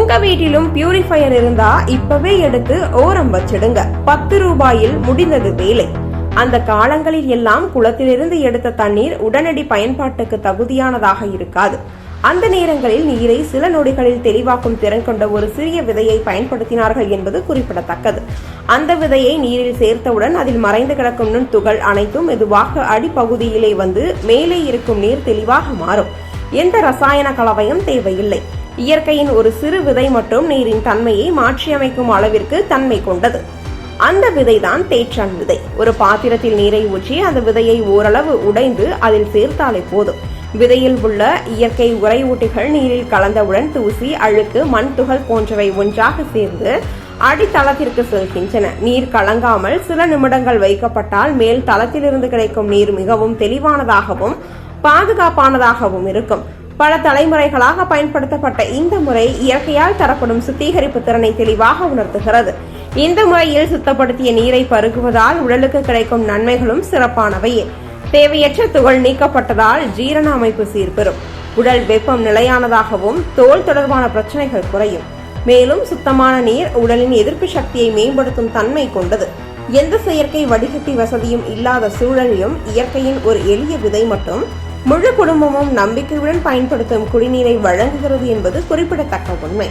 உங்க வீட்டிலும் பியூரிஃபையர் இருந்தா இப்பவே எடுத்து ஓரம் வச்சிடுங்க. 10 ரூபாயில் முடிந்தது வேலை. அந்த காலங்களில் எல்லாம் குளத்திலிருந்து எடுத்த தண்ணீர் உடனடி பயன்பாட்டுக்கு தகுதியானதாக இருக்காது. அந்த நேரங்களில் நீரை சில நொடிகளில் தெளிவாக்கும் திறன் கொண்ட ஒரு சிறிய விதையை பயன்படுத்தினார்கள் என்பது குறிப்பிடத்தக்கது. அந்த விதையை நீரில் சேர்த்தவுடன் அதில் மறைந்து கிடக்கும் நுண் துகள் அனைத்தும் மெதுவாக அடிப்பகுதியிலே வந்து மேலே இருக்கும் நீர் தெளிவாக மாறும். எந்த ரசாயன கலவையும் தேவையில்லை. இயற்கையின் ஒரு சிறு விதை மட்டும் நீரின் தன்மையை மாற்றியமைக்கும் அளவிற்கு தன்மை கொண்டது. அந்த விதைதான் தேற்றான் விதை. ஒரு பாத்திரத்தில் நீரை ஊற்றி அந்த விதையை ஓரளவு உடைந்து அதில் சேர்த்தாலே போதும். விதையில் உள்ள இயற்கை உறையூட்டிகள் நீரில் கலந்தவுடன் தூசி, அழுக்கு, மண் துகள் போன்றவை ஒன்றாக சேர்ந்து அடித்தளத்திற்கு செல்கின்றன. நீர் கலங்காமல் சில நிமிடங்கள் வைக்கப்பட்டால் மேல் தளத்திலிருந்து கிடைக்கும் நீர் மிகவும் தெளிவானதாகவும் பாதுகாப்பானதாகவும் இருக்கும். பல தலைமுறைகளாக பயன்படுத்தப்பட்ட இந்த முறை இயற்கையால் தரப்படும் சுத்திகரிப்பு திறனை தெளிவாக உணர்த்துகிறது. இந்த முறையில் சுத்தப்படுத்திய நீரை பருகுவதால் உடலுக்கு கிடைக்கும் நன்மைகளும் சிறப்பானவையே. தேவையற்ற துகள் நீக்கப்பட்டதால் ஜீரண அமைப்பு சீர்பெறும். உடல் வெப்பம் நிலையானதாகவும் தோல் தொடர்பான பிரச்சனைகள் குறையும். மேலும் சுத்தமான நீர் உடலின் எதிர்ப்பு சக்தியை மேம்படுத்தும் தன்மை கொண்டது. எந்த செயற்கை வடிகட்டி வசதியும் இல்லாத சூழலிலும் இயற்கையின் ஒரு எளிய விதை மட்டும் முழு குடும்பமும் நம்பிக்கையுடன் பயன்படுத்தும் குடிநீரை வழங்குகிறது என்பது குறிப்பிடத்தக்க உண்மை.